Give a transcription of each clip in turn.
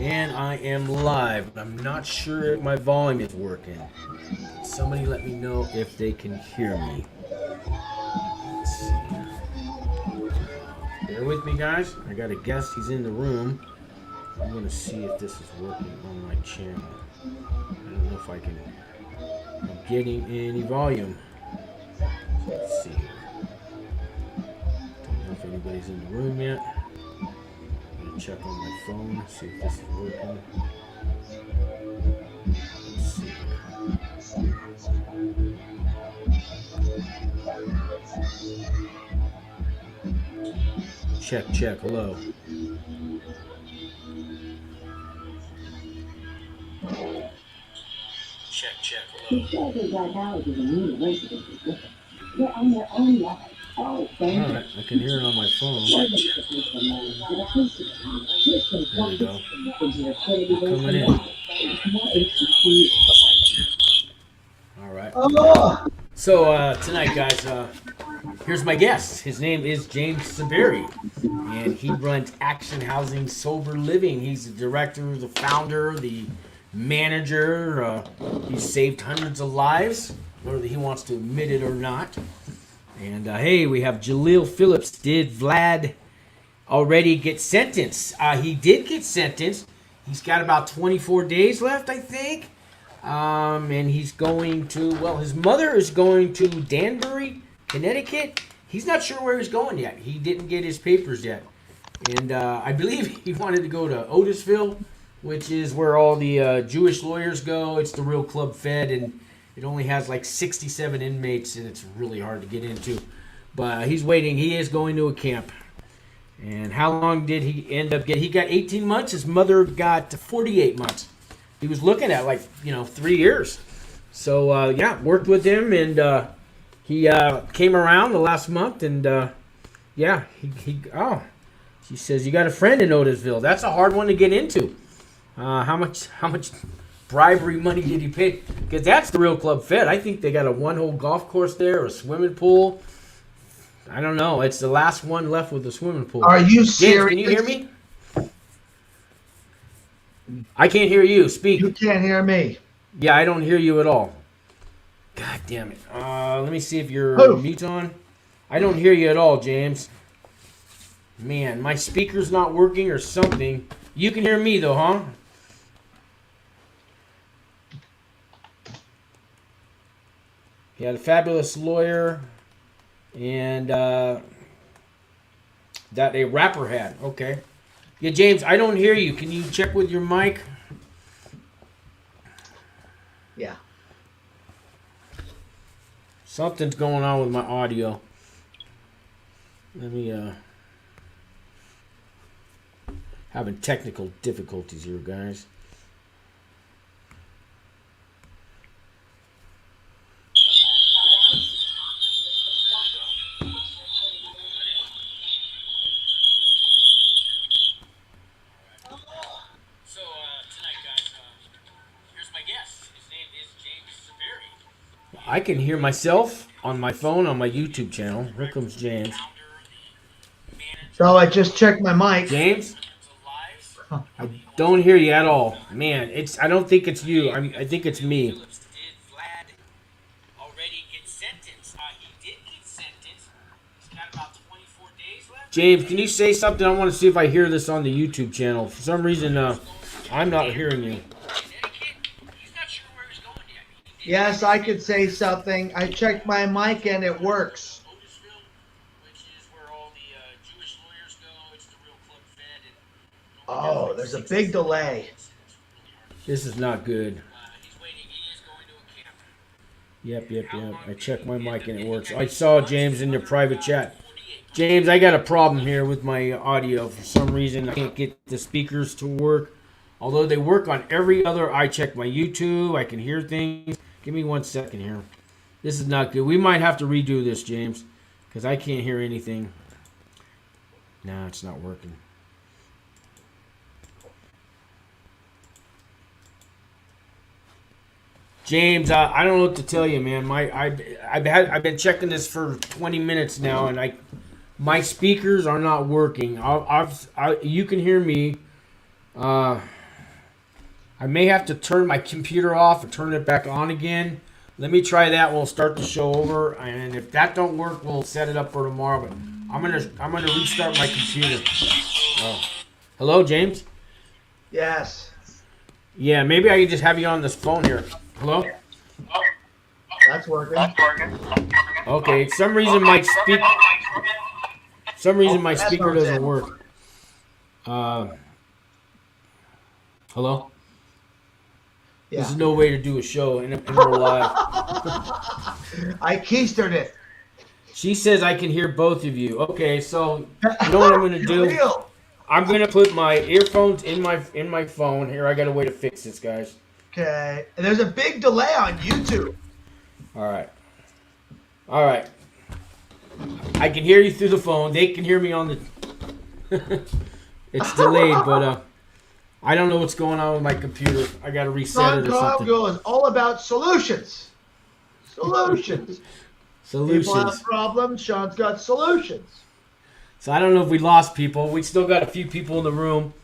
And I am live, but I'm not sure if my volume is working. Somebody let me know if they can hear me. Let's see. Bear with me, guys. I got a guest. He's in the room. I'm going to see if this is working on my channel. I don't know if I can. I'm getting any volume. Let's see. Don't know if anybody's in the room yet. I'm going to check on my phone, see if this is working. Let's see. Check, check, hello. Check, check, hello. Alright, I can hear it on my phone. There we go. Coming in. Alright. So, tonight, guys, here's my guest. His name is James Saberi, and he runs Action Housing Sober Living. He's the director, the founder, the manager. He's saved hundreds of lives, whether he wants to admit it or not. And hey, we have Jaleel Phillips. Did Vlad already get sentenced? He did get sentenced. He's got about 24 days left, I think. And he's going to, well, his mother is going to Danbury, Connecticut. He's not sure where he's going yet. He didn't get his papers yet. And I believe he wanted to go to Otisville, which is where all the Jewish lawyers go. It's the real Club Fed, and it only has like 67 inmates, and it's really hard to get into. But he's waiting. He is going to a camp. And how long did he end up getting? He got 18 months. His mother got 48 months. He was looking at 3 years. So, yeah, worked with him, and he came around the last month, and yeah, she says, you got a friend in Otisville. That's a hard one to get into. How much bribery money did he pay? Because that's the real Club Fed. I think they got a one-hole golf course there, a swimming pool. I don't know. It's the last one left with the swimming pool. Are you serious? James, can you hear me? I can't hear you. Speak. You can't hear me. Yeah, I don't hear you at all. God damn it. Let me see if your mute's on. I don't hear you at all, James. Man, my speaker's not working or something. You can hear me though, huh? He had a fabulous lawyer and that a rapper had. Okay. Yeah, James, I don't hear you. Can you check with your mic? Yeah. Something's going on with my audio. Let me, having technical difficulties here, guys. I can hear myself on my phone on my YouTube channel. Here comes James. So I just checked my mic. James? I don't hear you at all. Man, I don't think it's you. I think it's me. James, can you say something? I want to see if I hear this on the YouTube channel. For some reason, I'm not hearing you. Yes, I could say something. I checked my mic and it works. Oh, there's a big delay. This is not good. Yep. I checked my mic and it works. I saw James in your private chat. James, I got a problem here with my audio. For some reason, I can't get the speakers to work. Although they work on every other, I checked my YouTube. I can hear things. Give me 1 second here. This is not good. We might have to redo this, James, because I can't hear anything. No, it's not working. James, I don't know what to tell you, man. I've been checking this for 20 minutes now, and my speakers are not working. You can hear me. I may have to turn my computer off and turn it back on again. Let me try that. We'll start the show over, and if that don't work, we'll set it up for tomorrow. But I'm gonna restart my computer. Oh. Hello, James? Yes. Yeah, maybe I can just have you on this phone here. Hello? That's working. Okay, some reason my speaker doesn't work. Hello? Yeah. There's no way to do a show in real live. I keistered it. She says I can hear both of you. Okay, so you know what I'm gonna do? Real. I'm gonna put my earphones in my phone. Here, I got a way to fix this, guys. Okay. And there's a big delay on YouTube. All right. I can hear you through the phone. They can hear me on the. It's delayed, but I don't know what's going on with my computer. I got to reset it or something. Congo is all about solutions. Solutions. People have problems. Sean's got solutions. So I don't know if we lost people. We still got a few people in the room.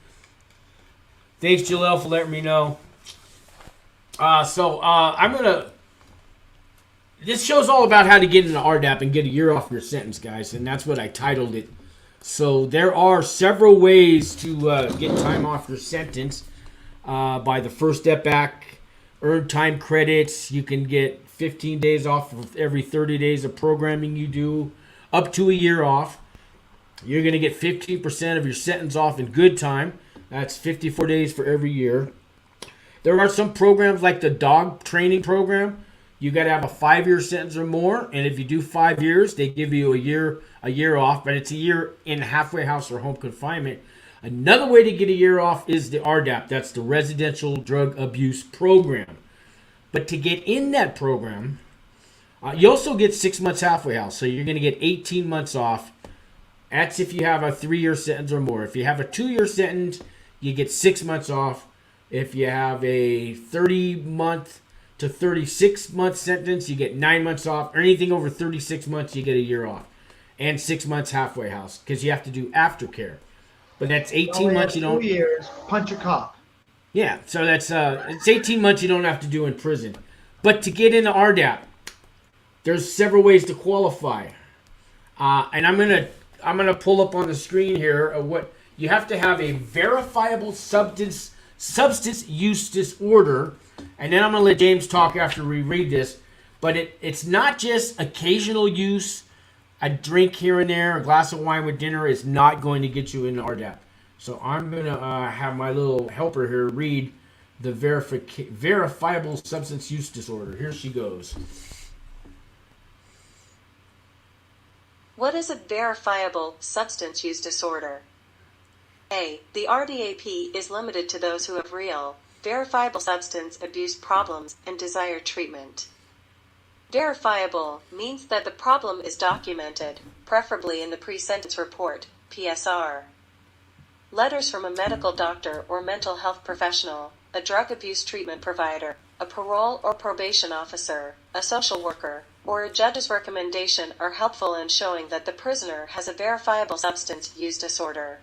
Thanks, Jaleel, for letting me know. I'm going to... This show's all about how to get into RDAP and get a year off your sentence, guys. And that's what I titled it. So there are several ways to get time off your sentence by the First Step Back, earned time credits. You can get 15 days off of every 30 days of programming you do, up to a year off. You're going to get 15% of your sentence off in good time. That's 54 days for every year. There are some programs like the dog training program. You got to have a 5-year sentence or more, and if you do 5 years, they give you a year off, but it's a year in halfway house or home confinement. Another way to get a year off is the RDAP. That's the Residential Drug Abuse Program. But to get in that program, you also get 6 months halfway house, so you're going to get 18 months off. That's if you have a 3-year sentence or more. If you have a 2-year sentence, you get 6 months off. If you have a 30-month to 36-month sentence, you get 9 months off. Or anything over 36 months, you get a year off. And 6 months halfway house, because you have to do aftercare. But that's 18 months you don't... 2 years, punch a cop. Yeah, so that's it's 18 months you don't have to do in prison. But to get into RDAP, there's several ways to qualify. And I'm gonna pull up on the screen here what you have to have: a verifiable substance use disorder. And then I'm going to let James talk after we read this. But it's not just occasional use. A drink here and there, a glass of wine with dinner is not going to get you into RDAP. So I'm going to have my little helper here read the verifiable substance use disorder. Here she goes. What is a verifiable substance use disorder? A. The RDAP is limited to those who have real, verifiable substance abuse problems and desire treatment. Verifiable means that the problem is documented, preferably in the pre-sentence report, PSR. Letters from a medical doctor or mental health professional, a drug abuse treatment provider, a parole or probation officer, a social worker, or a judge's recommendation are helpful in showing that the prisoner has a verifiable substance use disorder.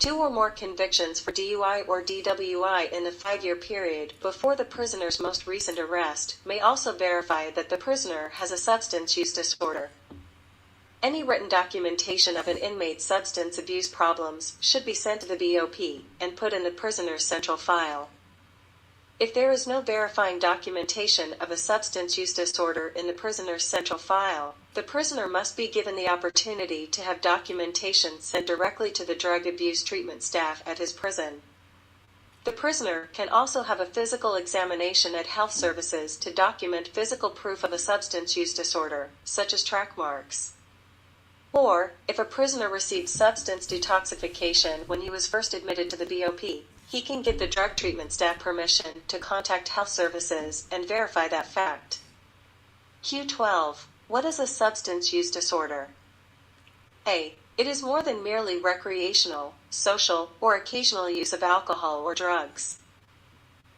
2 or more convictions for DUI or DWI in the 5-year period before the prisoner's most recent arrest may also verify that the prisoner has a substance use disorder. Any written documentation of an inmate's substance abuse problems should be sent to the BOP and put in the prisoner's central file. If there is no verifying documentation of a substance use disorder in the prisoner's central file, the prisoner must be given the opportunity to have documentation sent directly to the drug abuse treatment staff at his prison. The prisoner can also have a physical examination at health services to document physical proof of a substance use disorder, such as track marks. Or, if a prisoner received substance detoxification when he was first admitted to the BOP, he can get the drug treatment staff permission to contact health services and verify that fact. Q12. What is a substance use disorder? A. It is more than merely recreational, social, or occasional use of alcohol or drugs.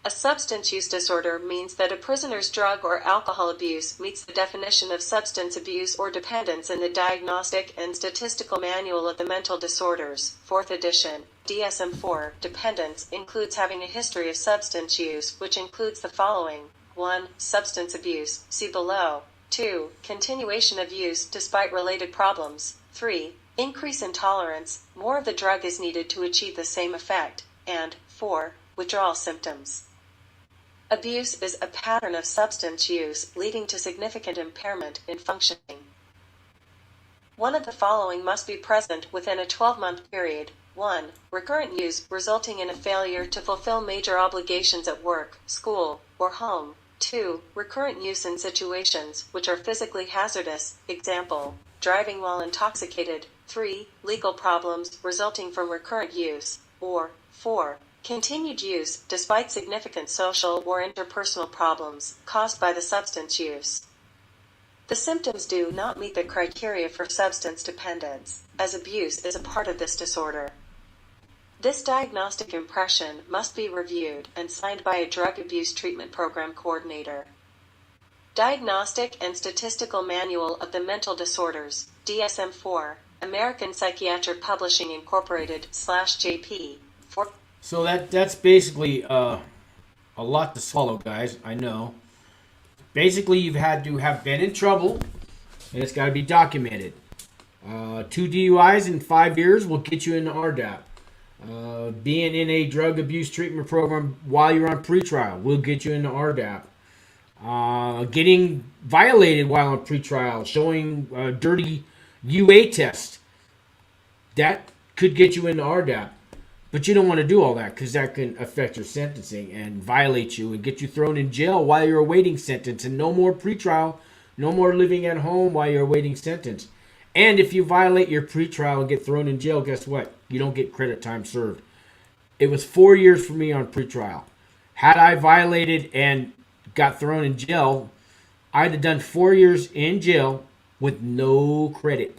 A substance use disorder means that a prisoner's drug or alcohol abuse meets the definition of substance abuse or dependence in the Diagnostic and Statistical Manual of the Mental Disorders, 4th edition. DSM-4, dependence, includes having a history of substance use, which includes the following. 1. Substance abuse, see below. 2. Continuation of use despite related problems. 3. Increase in tolerance, more of the drug is needed to achieve the same effect. And 4. Withdrawal symptoms. Abuse is a pattern of substance use leading to significant impairment in functioning. One of the following must be present within a 12-month period. 1. Recurrent use resulting in a failure to fulfill major obligations at work, school, or home. 2. Recurrent use in situations which are physically hazardous, example, driving while intoxicated. 3. Legal problems resulting from recurrent use. Or 4. Continued use despite significant social or interpersonal problems caused by the substance use. The symptoms do not meet the criteria for substance dependence, as abuse is a part of this disorder. This diagnostic impression must be reviewed and signed by a drug abuse treatment program coordinator. Diagnostic and Statistical Manual of the Mental Disorders, DSM-4, American Psychiatric Publishing Incorporated /JP. So that's basically a lot to swallow, guys. I know. Basically, you've had to have been in trouble, and it's got to be documented. 2 DUIs in 5 years will get you into RDAP. Being in a drug abuse treatment program while you're on pretrial will get you into RDAP. Getting violated while on pretrial, showing a dirty UA test, that could get you into RDAP. But you don't want to do all that because that can affect your sentencing and violate you and get you thrown in jail while you're awaiting sentence. And no more pretrial, no more living at home while you're awaiting sentence. And if you violate your pretrial and get thrown in jail, guess what? You don't get credit time served. It was 4 years for me on pretrial. Had I violated and got thrown in jail, I'd have done 4 years in jail with no credit.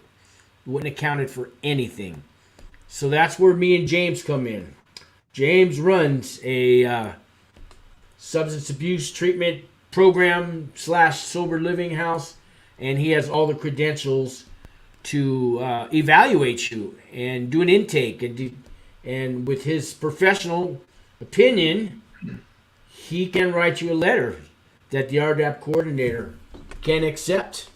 Wouldn't have counted for anything. So that's where me and James come in. James runs a substance abuse treatment program / sober living house, and he has all the credentials to evaluate you and do an intake. And with his professional opinion, he can write you a letter that the RDAP coordinator can accept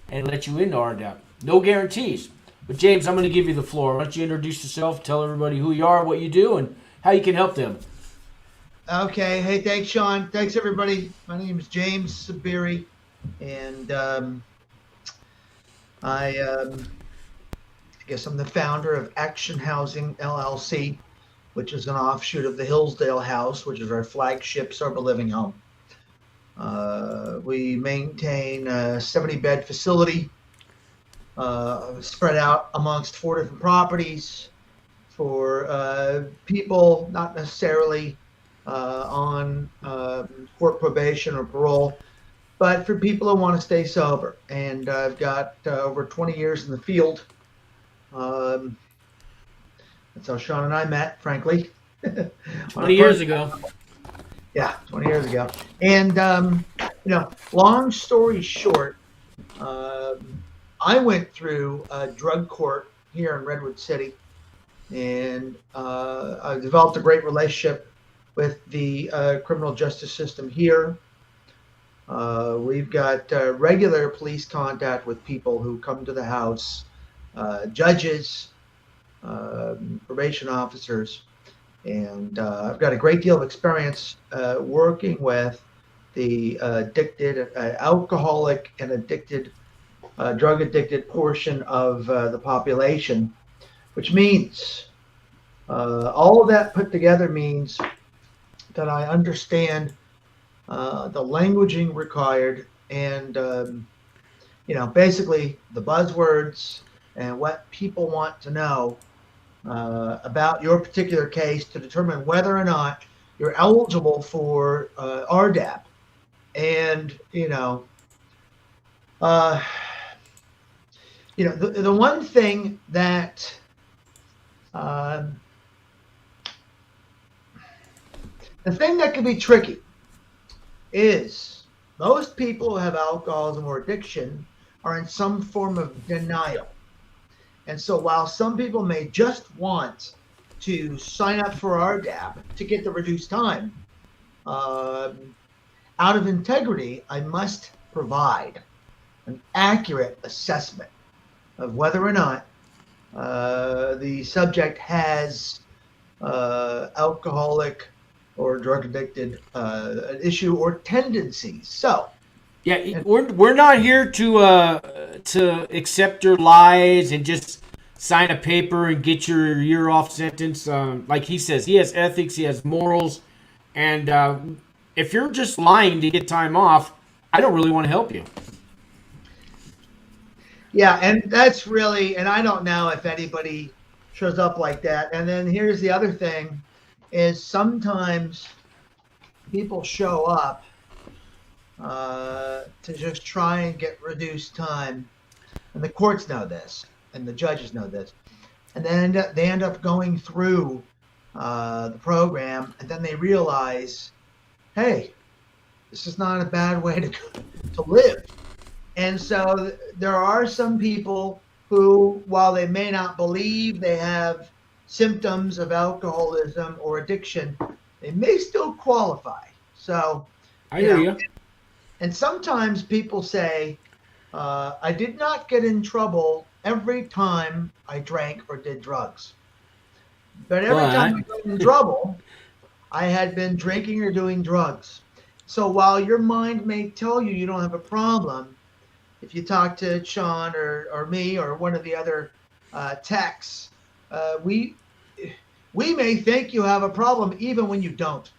and let you into RDAP. No guarantees. But James, I'm going to give you the floor. Why don't you introduce yourself, tell everybody who you are, what you do, and how you can help them. Okay. Hey, thanks, Sean. Thanks, everybody. My name is James Sabiri, and I guess I'm the founder of Action Housing, LLC, which is an offshoot of the Hillsdale House, which is our flagship sober living home. We maintain a 70-bed facility spread out amongst 4 different properties for people not necessarily on court probation or parole, but for people who want to stay sober. And I've got over 20 years in the field. That's how Sean and I met, frankly. 20 years ago. Yeah, 20 years ago. And, long story short, I went through a drug court here in Redwood City, and I developed a great relationship with the criminal justice system here. We've got regular police contact with people who come to the house, judges, probation officers, and I've got a great deal of experience working with the addicted, alcoholic and addicted, drug addicted portion of the population, which means all of that put together means that I understand the languaging required and basically the buzzwords and what people want to know about your particular case to determine whether or not you're eligible for RDAP. And the one thing that The thing that can be tricky is most people who have alcoholism or addiction are in some form of denial. And so while some people may just want to sign up for RDAP to get the reduced time, out of integrity, I must provide an accurate assessment of whether or not the subject has alcoholic or drug addicted an issue or tendencies. So, Yeah, we're not here to accept your lies and just sign a paper and get your year off sentence. Like he says, he has ethics, he has morals, and if you're just lying to get time off, I don't really want to help you. yeah, and that's really, and I don't know if anybody shows up like that. And then here's the other thing is sometimes people show up to just try and get reduced time. And the courts know this, and the judges know this. And then they end up going through the program, and then they realize, hey, this is not a bad way to live. And so there are some people who, while they may not believe they have symptoms of alcoholism or addiction, they may still qualify. So I hear you. And sometimes people say, I did not get in trouble every time I drank or did drugs. But every time I got in trouble, I had been drinking or doing drugs. So while your mind may tell you you don't have a problem, if you talk to Sean or me or one of the other techs, we may think you have a problem even when you don't.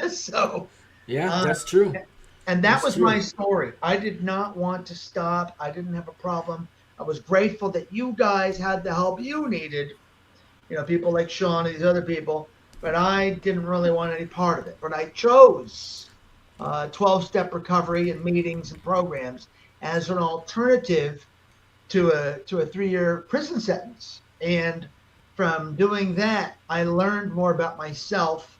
So yeah, that's true. And that was my story. I did not want to stop. I didn't have a problem. I was grateful that you guys had the help you needed. People like Sean and these other people, but I didn't really want any part of it. But I chose 12-step recovery and meetings and programs as an alternative to a 3-year prison sentence. And from doing that, I learned more about myself,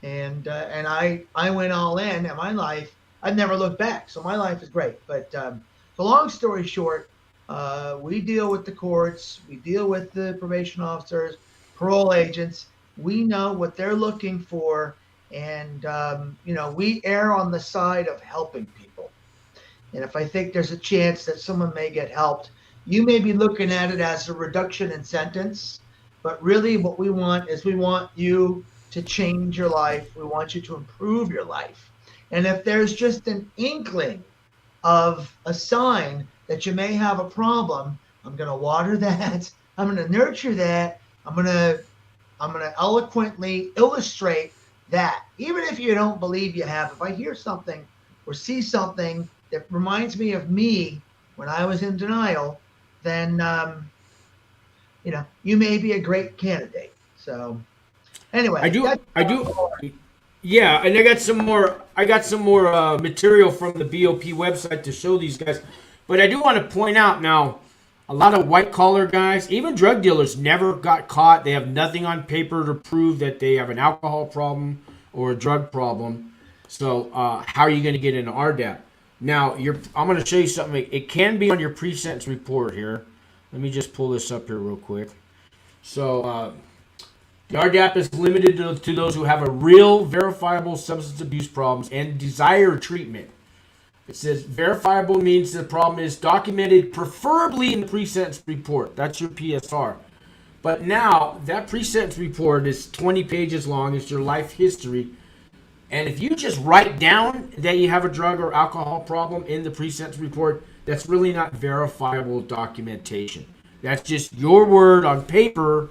and I went all in. And my life, I've never looked back. So my life is great. But the long story short, we deal with the courts, we deal with the probation officers, parole agents. We know what they're looking for, and we err on the side of helping people. And if I think there's a chance that someone may get helped, you may be looking at it as a reduction in sentence, but really what we want is we want you to change your life. We want you to improve your life. And if there's just an inkling of a sign that you may have a problem, I'm going to water that. I'm going to nurture that. I'm going to eloquently illustrate that. Even if you don't believe you have, if I hear something or see something that reminds me of me when I was in denial, then you may be a great candidate. So anyway, I do. Yeah, and I got some more material from the BOP website to show these guys. But I do want to point out now, a lot of white-collar guys, even drug dealers, never got caught. They have nothing on paper to prove that they have an alcohol problem or a drug problem. So how are you going to get into RDAP? Now, I'm going to show you something. It can be on your pre-sentence report here. Let me just pull this up here real quick. So the RDAP is limited to those who have a real verifiable substance abuse problems and desire treatment. It says verifiable means the problem is documented preferably in the pre-sentence report. That's your PSR. But now that pre-sentence report is 20 pages long. It's your life history. And if you just write down that you have a drug or alcohol problem in the pre-sentence report, that's really not verifiable documentation. That's just your word on paper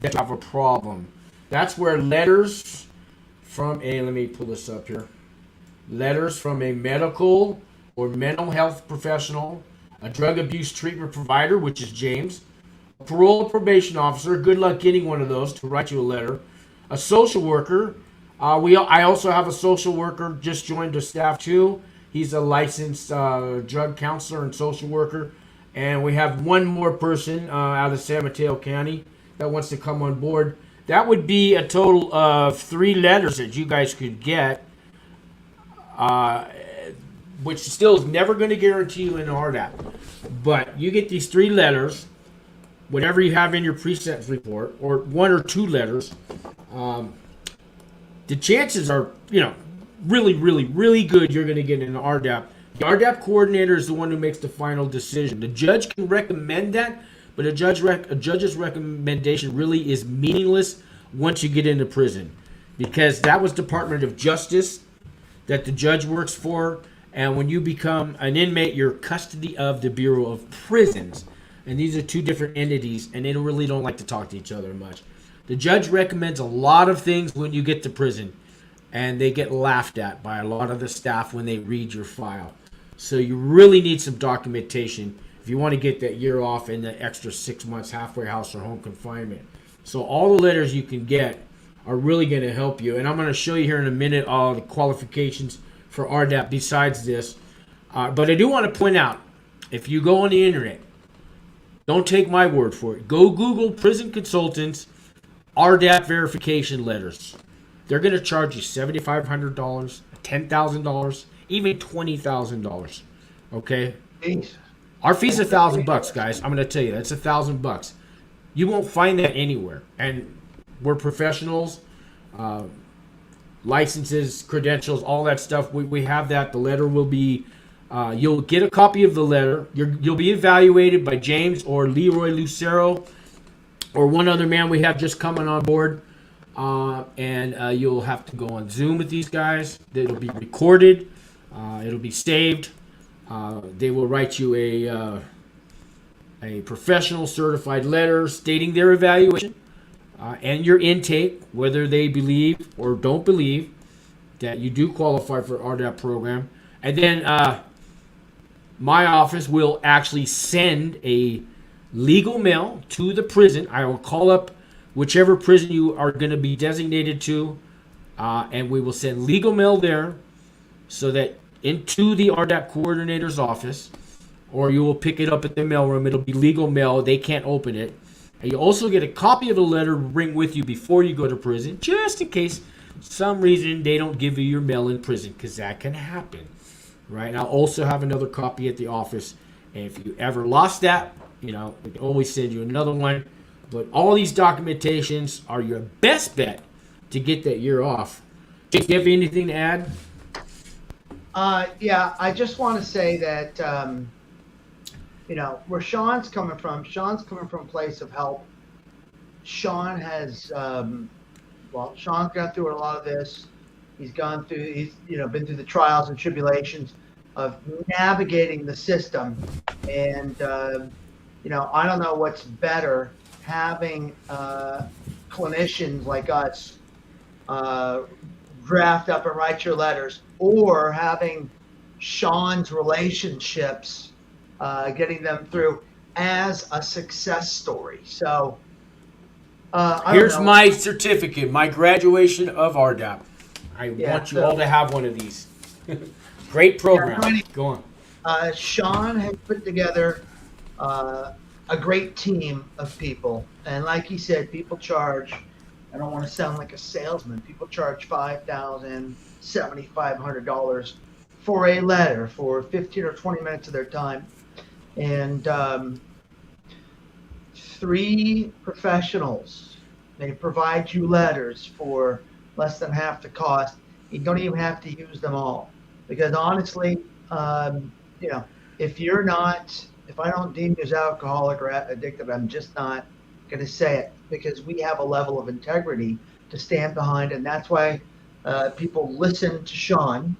that you have a problem. That's where letters from let me pull this up here. Letters from a medical or mental health professional, a drug abuse treatment provider, which is James, a parole probation officer, good luck getting one of those to write you a letter, a social worker. I also have a social worker just joined the staff too. He's a licensed drug counselor and social worker. And we have one more person out of San Mateo County that wants to come on board. that would be a total of 3 letters that you guys could get, which still is never going to guarantee you an RDAP. But you get these 3 letters, whatever you have in your pre-sentence report, or 1 or 2 letters. The chances are, really, really, really good you're going to get an RDAP. The RDAP coordinator is the one who makes the final decision. The judge can recommend that, but a judge's recommendation really is meaningless once you get into prison, because that was Department of Justice that the judge works for, and when you become an inmate, you're custody of the Bureau of Prisons, and these are 2 different entities, and they really don't like to talk to each other much. The judge recommends a lot of things when you get to prison, and they get laughed at by a lot of the staff when they read your file. So you really need some documentation if you want to get that year off and the extra 6 months halfway house or home confinement. So all the letters you can get are really going to help you. And I'm going to show you here in a minute all the qualifications for RDAP besides this. But I do want to point out, if you go on the internet, don't take my word for it. Go Google prison consultants RDAP verification letters. They're going to charge you $7,500, $10,000, even $20,000. Okay? Jeez. Our fee's $1,000, guys. I'm going to tell you, that's $1,000. You won't find that anywhere. And we're professionals, licenses, credentials, all that stuff. We have that. The letter will be, you'll get a copy of the letter. You'll be evaluated by James or Leroy Lucero or one other man we have just coming on board. And you'll have to go on Zoom with these guys. It'll be recorded. It'll be saved. They will write you a professional certified letter stating their evaluation and your intake, whether they believe or don't believe that you do qualify for RDAP program. And then my office will actually send a legal mail to the prison. I will call up whichever prison you are going to be designated to, and we will send legal mail there so that into the RDAP coordinator's office, or you will pick it up at the mailroom. It'll be legal mail. They can't open it. And you also get a copy of the letter to bring with you before you go to prison, just in case some reason they don't give you your mail in prison, because that can happen, right? And I'll also have another copy at the office. And if you ever lost that, we can always send you another one. But all these documentations are your best bet to get that year off. Do you have anything to add? Yeah, I just want to say that, where Sean's coming from a place of help. Sean has, Sean's gone through a lot of this. He's been through the trials and tribulations of navigating the system. And, I don't know what's better, having clinicians like us draft up and write your letters, or having Sean's relationships, getting them through as a success story. So here's my certificate, my graduation of RDAP. I want you all to have one of these. Great program. Go on. Sean has put together a great team of people, and like he said, people charge, I don't want to sound like a salesman, people charge $5,000, $7,500 for a letter for 15 or 20 minutes of their time. And 3 professionals, they provide you letters for less than half the cost. You don't even have to use them all, because honestly, if I don't deem you as alcoholic or addicted, I'm just not going to say it, because we have a level of integrity to stand behind. And that's why people listen to Sean.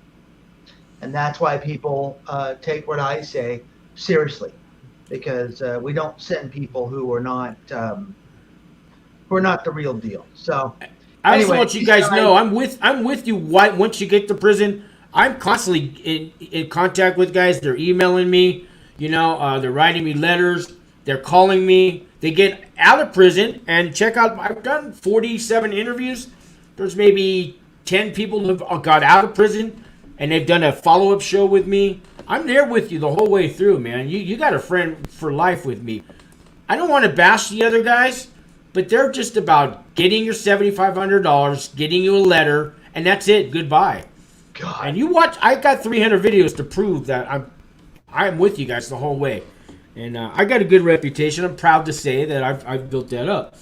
And that's why people take what I say seriously, because we don't send people who are not the real deal. So I just want you guys know I'm with you. Once you get to prison, I'm constantly in contact with guys. They're emailing me. They're writing me letters. They're calling me. They get out of prison, and check out, I've done 47 interviews. There's maybe 10 people who got out of prison, and they've done a follow-up show with me. I'm there with you the whole way through, man. You got a friend for life with me. I don't want to bash the other guys, but they're just about getting your $7,500, getting you a letter, and that's it. Goodbye. God. And you watch. I got 300 videos to prove that I'm with you guys the whole way, and I got a good reputation. I'm proud to say that I've built that up.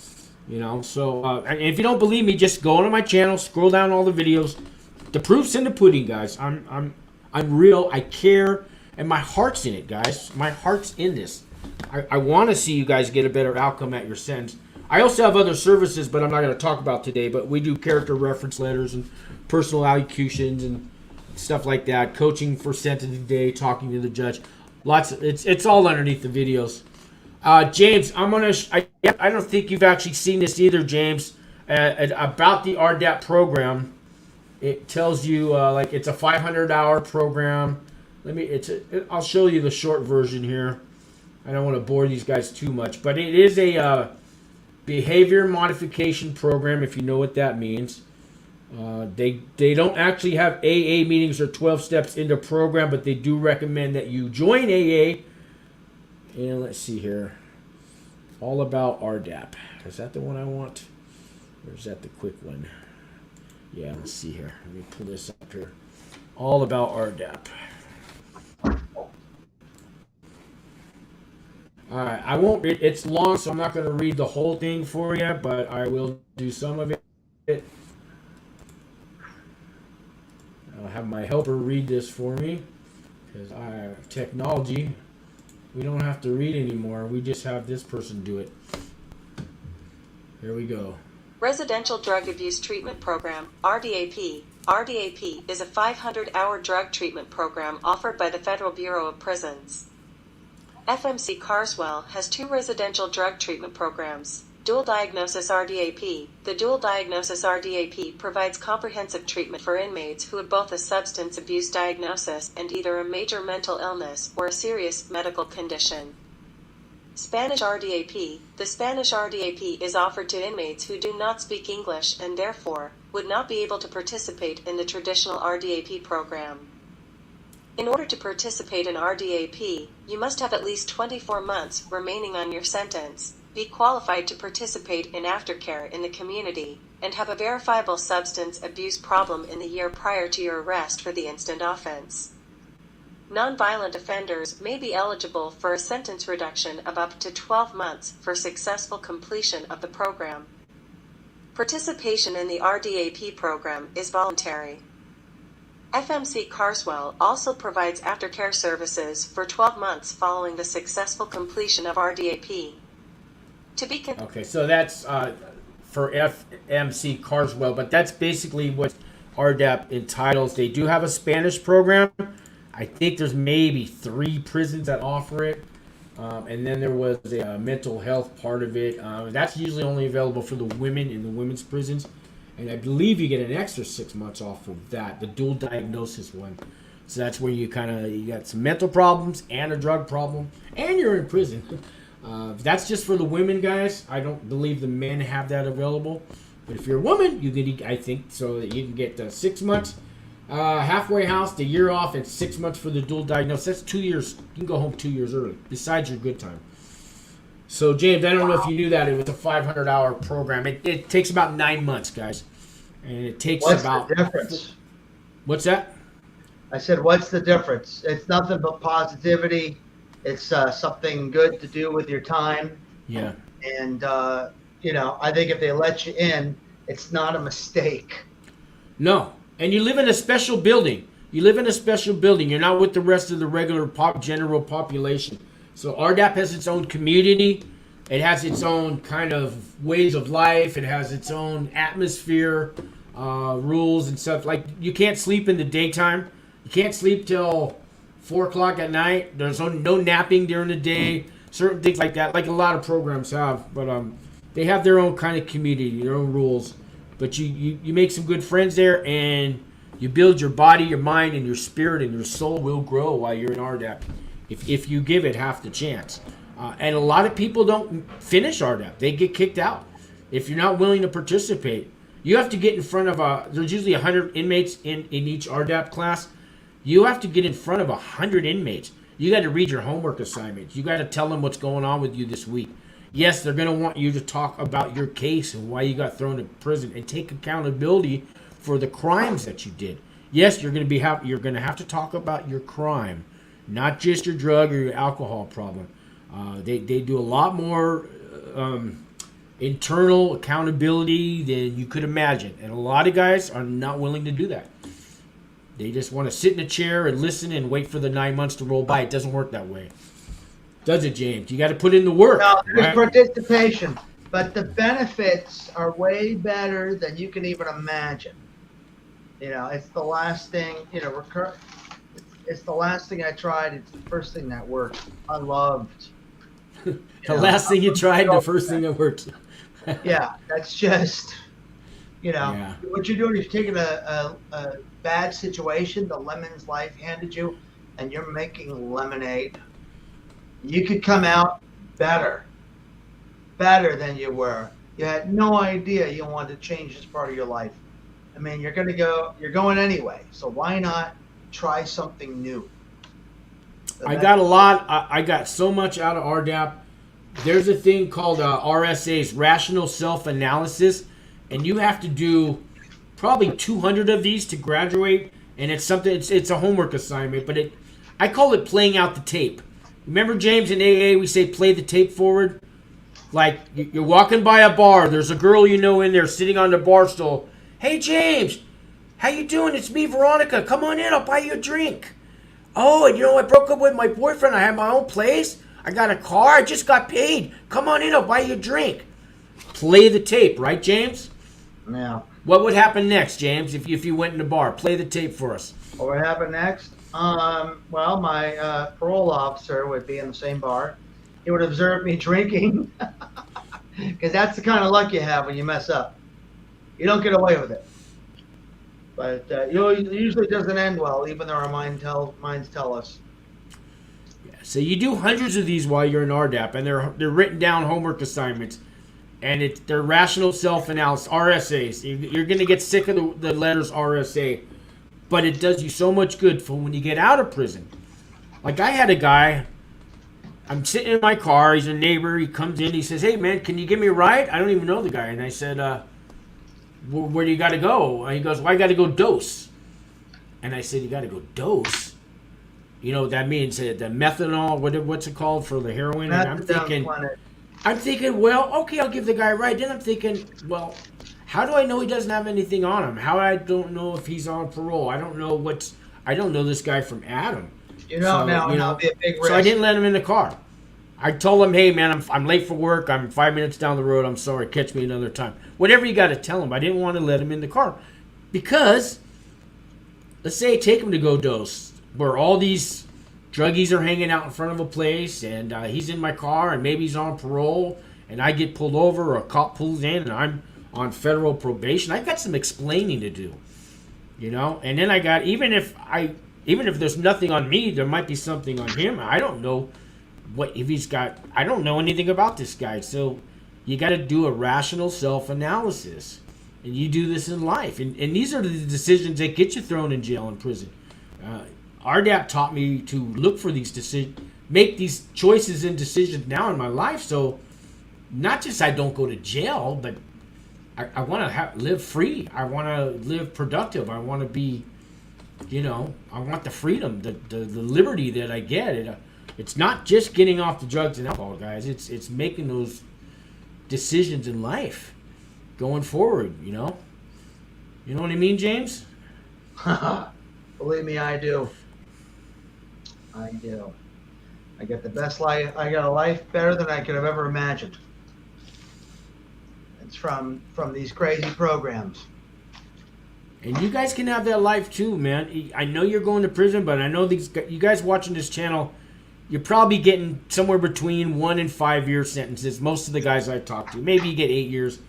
So and if you don't believe me, just go onto my channel, scroll down all the videos. The proof's in the pudding, guys. I'm real. I care, and my heart's in it, guys. My heart's in this. I want to see you guys get a better outcome at your sentence. I also have other services, but I'm not going to talk about today. But we do character reference letters and personal allocutions and stuff like that. Coaching for sentencing day, talking to the judge. It's all underneath the videos. James, I don't think you've actually seen this either, James. About the RDAP program, it tells you like it's a 500-hour program. I'll show you the short version here. I don't want to bore these guys too much, but it is a behavior modification program, if you know what that means. They don't actually have AA meetings or 12 steps in the program, but they do recommend that you join AA. And let's see here. All about RDAP. Is that the one I want? Or is that the quick one? Yeah, let's see here. Let me pull this up here. All about RDAP. All right, I won't read. It's long, so I'm not going to read the whole thing for you, but I will do some of it. I'll have my helper read this for me, because I have technology. We don't have to read anymore. We just have this person do it. Here we go. Residential Drug Abuse Treatment Program, RDAP. RDAP is a 500-hour drug treatment program offered by the Federal Bureau of Prisons. FMC Carswell has 2 residential drug treatment programs. Dual Diagnosis RDAP. The Dual Diagnosis RDAP provides comprehensive treatment for inmates who have both a substance abuse diagnosis and either a major mental illness or a serious medical condition. Spanish RDAP. The Spanish RDAP is offered to inmates who do not speak English and therefore would not be able to participate in the traditional RDAP program. In order to participate in RDAP, you must have at least 24 months remaining on your sentence, be qualified to participate in aftercare in the community, and have a verifiable substance abuse problem in the year prior to your arrest for the instant offense. Nonviolent offenders may be eligible for a sentence reduction of up to 12 months for successful completion of the program. Participation in the RDAP program is voluntary. FMC Carswell also provides aftercare services for 12 months following the successful completion of RDAP. Okay, so that's for FMC Carswell, but that's basically what RDAP entitles. They do have a Spanish program. I think there's maybe 3 prisons that offer it. And then there was a mental health part of it. That's usually only available for the women in the women's prisons. And I believe you get an extra 6 months off of that, the dual diagnosis one. So that's where you got some mental problems and a drug problem, and you're in prison. That's just for the women, guys. I don't believe the men have that available. But if you're a woman, you can, I think, so that you can get 6 months, halfway house, the year off, and 6 months for the dual diagnosis. That's 2 years. You can go home 2 years early, besides your good time. So, James, I don't know if you knew that. It was a 500-hour program. It takes about 9 months, guys. And it takes What's about... the difference? What's that? I said, what's the difference? It's nothing but positivity. It's something good to do with your time. Yeah. And, I think if they let you in, it's not a mistake. No. And you live in a special building. You're not with the rest of the regular general population. So RDAP has its own community. It has its own kind of ways of life. It has its own atmosphere, rules and stuff. Like, you can't sleep in the daytime. You can't sleep till 4 o'clock at night. There's no napping during the day. Certain things like that, like a lot of programs have. But they have their own kind of community, their own rules. But you make some good friends there, and you build your body, your mind, and your spirit, and your soul will grow while you're in RDAP if you give it half the chance. And a lot of people don't finish RDAP. They get kicked out. If you're not willing to participate, you have to get in front of there's usually 100 inmates in each RDAP class. You have to get in front of 100 inmates. You got to read your homework assignments. You got to tell them what's going on with you this week. Yes, they're going to want you to talk about your case and why you got thrown in prison and take accountability for the crimes that you did. Yes, you're going to have to talk about your crime, not just your drug or your alcohol problem. They do a lot more internal accountability than you could imagine, and a lot of guys are not willing to do that. They just want to sit in a chair and listen and wait for the 9 months to roll by. It doesn't work that way, does it, James? You got to put in the work. No, there's right? participation, but the benefits are way better than you can even imagine. It's the last thing. It's the last thing I tried. It's the first thing that worked. I loved. The last thing you tried, the first thing that worked. Yeah, that's just, Yeah. what you're doing is you're taking a bad situation, the lemon's life handed you, and you're making lemonade. You could come out better than you were. You had no idea you wanted to change this part of your life. I mean, you're going anyway, so why not try something new? I got so much out of RDAP. There's a thing called RSA's, Rational Self-Analysis, and you have to do probably 200 of these to graduate, and it's a homework assignment, but I call it playing out the tape. Remember, James, in AA, we say play the tape forward? Like, you're walking by a bar, there's a girl in there sitting on the bar stool. Hey, James, how you doing? It's me, Veronica. Come on in, I'll buy you a drink. Oh, and I broke up with my boyfriend. I have my own place. I got a car. I just got paid. Come on in, I'll buy you a drink. Play the tape, right, James? Yeah. What would happen next, James, if you went in the bar? Play the tape for us. What would happen next? Well, my parole officer would be in the same bar. He would observe me drinking, because that's the kind of luck you have when you mess up. You don't get away with it. But it usually doesn't end well, even though our minds tell us. Yeah, so you do hundreds of these while you're in RDAP, and they're written down homework assignments, and they're rational self-analysis, RSAs. You're going to get sick of the letters RSA, but it does you so much good for when you get out of prison. Like, I had a guy, I'm sitting in my car, he's a neighbor, he comes in, he says, hey man, can you give me a ride? I don't even know the guy. And I said, where do you got to go? And he goes, well, I got to go dose. And I said, you got to go dose? That means the methanol, what's it called for the heroin? And I'm thinking, well, okay, I'll give the guy a ride. Then I'm thinking, well, how do I know he doesn't have anything on him? How I don't know if he's on parole? I don't know this guy from Adam. Be a big risk. So I didn't let him in the car. I told him, hey man, I'm late for work. I'm 5 minutes down the road. I'm sorry. Catch me another time. Whatever you got to tell him. I didn't want to let him in the car because, let's say I take him to go dose, where all these druggies are hanging out in front of a place, and he's in my car, and maybe he's on parole, and I get pulled over, or a cop pulls in, and I'm on federal probation. I got some explaining to do, And then I got even if there's nothing on me, there might be something on him. I don't know I don't know anything about this guy. So you got to do a rational self-analysis, and you do this in life. And these are the decisions that get you thrown in jail and prison. RDAP taught me to look for these decisions, make these choices and decisions now in my life. So not just I don't go to jail, but I want to live free. I want to live productive. I want to be, I want the freedom, the liberty that I get. It's not just getting off the drugs and alcohol, guys. It's making those decisions in life going forward, You know what I mean, James? Believe me, I do. I do. I get the best life. I got a life better than I could have ever imagined. It's from these crazy programs. And you guys can have that life too, man. I know you're going to prison, but I know you guys watching this channel, you're probably getting somewhere between 1 and 5 year sentences. Most of the guys I talk to, maybe you get 8 years.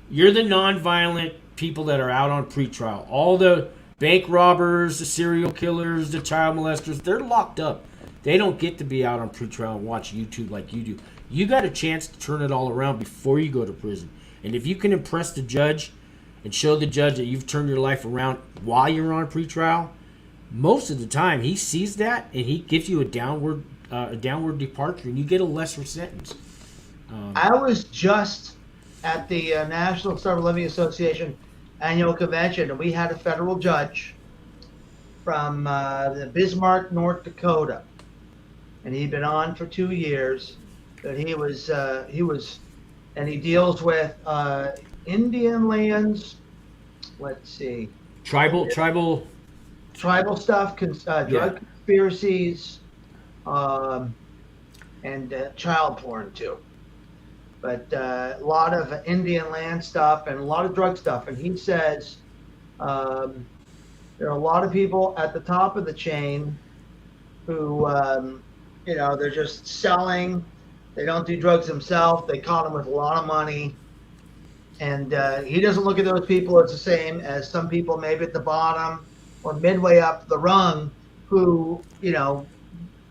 You're the non-violent people that are out on pretrial. All the bank robbers, the serial killers, the child molesters, they're locked up. They don't get to be out on pretrial and watch YouTube like you do. You got a chance to turn it all around before you go to prison. And if you can impress the judge and show the judge that you've turned your life around while you're on pretrial, most of the time he sees that and he gives you a downward departure, and you get a lesser sentence. I was just at the National Sober Living Association annual convention, and we had a federal judge from the Bismarck, North Dakota, and he'd been on for 2 years. But he was, and he deals with Indian lands. Let's see, Tribal. tribal stuff, drug conspiracies, and child porn too. But a lot of Indian land stuff and a lot of drug stuff. And he says there are a lot of people at the top of the chain who, they're just selling. They don't do drugs themselves. They caught them with a lot of money. And he doesn't look at those people as the same as some people maybe at the bottom or midway up the rung who,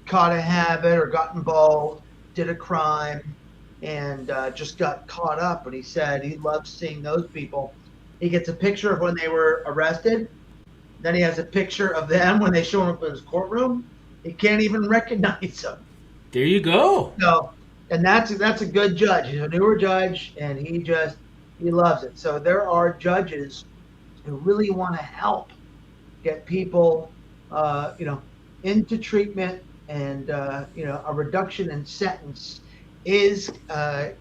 caught a habit or got involved, did a crime, and just got caught up. And he said he loves seeing those people. He gets a picture of when they were arrested. Then he has a picture of them when they show up in his courtroom. He can't even recognize them. There you go. So, and that's a good judge. He's a newer judge, and he loves it. So there are judges who really want to help get people, into treatment, and a reduction in sentence is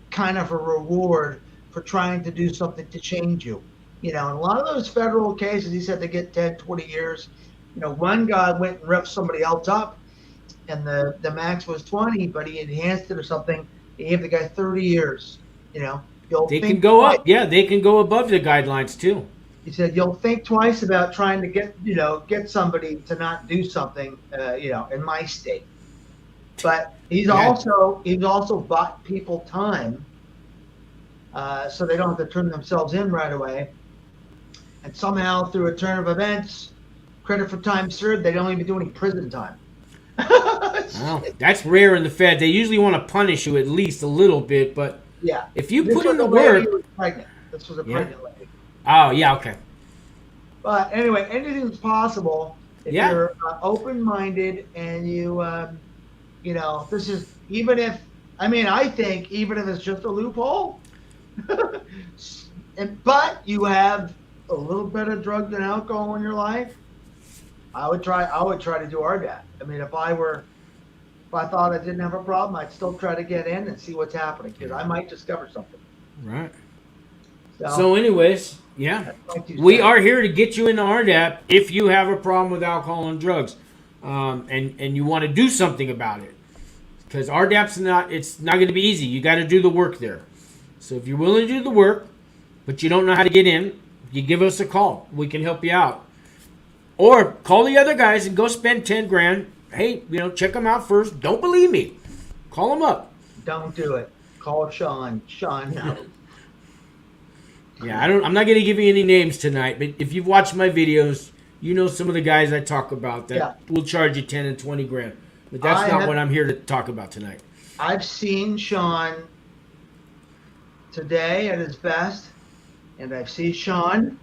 kind of a reward for trying to do something to change you. In a lot of those federal cases, he said they get 10, 20 years. One guy went and ripped somebody else up, and the max was 20, but he enhanced it or something. He gave the guy 30 years. They can go up. Yeah, they can go above the guidelines too. He said you'll think twice about trying to get somebody to not do something, in my state. But he's also bought people time, so they don't have to turn themselves in right away. And somehow, through a turn of events, credit for time served, they don't even do any prison time. Well, that's rare in the Fed. They usually want to punish you at least a little bit, but yeah, if you put in the work. This was a pregnant lady. Oh, yeah, okay. But anyway, anything's possible if you're open-minded and you, this is, I think even if it's just a loophole, but you have a little bit of drug and alcohol in your life, I would try to do RDAP. If I thought I didn't have a problem, I'd still try to get in and see what's happening, because I might discover something. Right. So anyways, we say. are here to get you into RDAP if you have a problem with alcohol and drugs, and you want to do something about it. Because RDAP's not going to be easy. You got to do the work there. So if you're willing to do the work, but you don't know how to get in, you give us a call. We can help you out. Or call the other guys and go spend 10 grand. Hey, check them out first. Don't believe me. Call them up. Don't do it. Call Sean. Sean, no. Yeah, I'm not going to give you any names tonight, but if you've watched my videos, you know some of the guys I talk about that will charge you 10 and 20 grand. But that's not what I'm here to talk about tonight. I've seen Sean today at his best, and I've seen Sean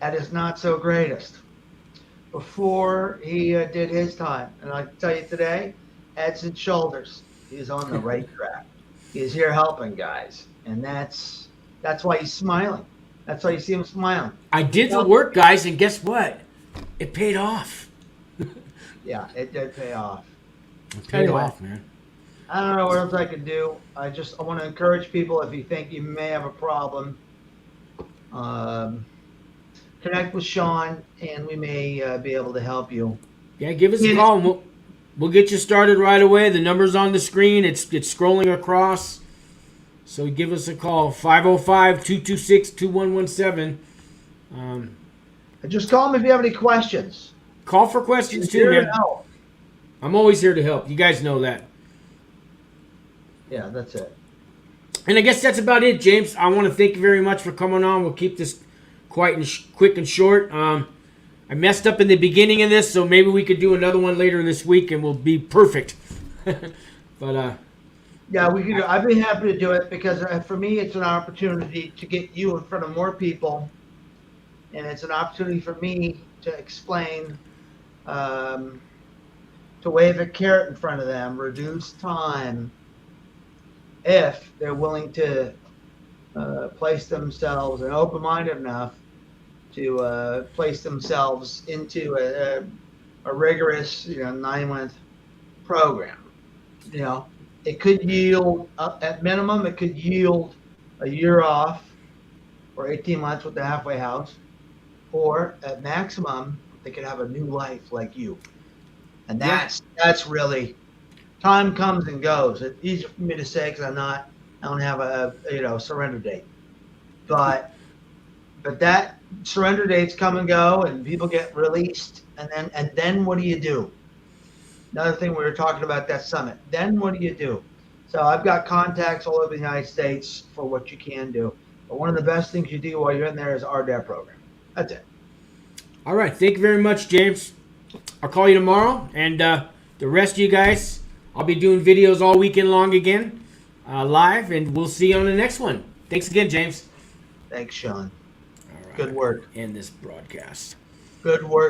at his not so greatest before he did his time. And I can tell you today, heads and shoulders, he's on the right track. He's here helping guys, and that's why he's smiling. That's why you see him smiling. I did the work, guys, and guess what? It paid off. Yeah, it did pay off. It paid off, man. I don't know what else I can do. I want to encourage people, if you think you may have a problem, connect with Sean, and we may be able to help you. Yeah, give us a call, and we'll get you started right away. The number's on the screen. It's scrolling across. So give us a call, 505-226-2117. Just call me if you have any questions. Call for questions too, man. I'm always here to help. You guys know that. Yeah, that's it. And I guess that's about it, James. I want to thank you very much for coming on. We'll keep this quick and short. I messed up in the beginning of this, so maybe we could do another one later this week, and we'll be perfect. But yeah, we could. I'd be happy to do it, because for me, it's an opportunity to get you in front of more people, and it's an opportunity for me to explain, to to wave a carrot in front of them, reduce time, if they're willing to place themselves and open-minded enough to place themselves into a rigorous, 9-month program. It could yield, at minimum, it could yield a year off or 18 months with the halfway house, or at maximum, they could have a new life like you. And that's really, time comes and goes. It's easy for me to say because I don't have a surrender date. But that surrender dates come and go, and people get released, and then what do you do? Another thing we were talking about that summit. Then what do you do? So I've got contacts all over the United States for what you can do. But one of the best things you do while you're in there is RDAP program. That's it. All right. Thank you very much, James. I'll call you tomorrow. And the rest of you guys, I'll be doing videos all weekend long again, live, and we'll see you on the next one. Thanks again, James. Thanks, Sean. All right. Good work. End this broadcast. Good work.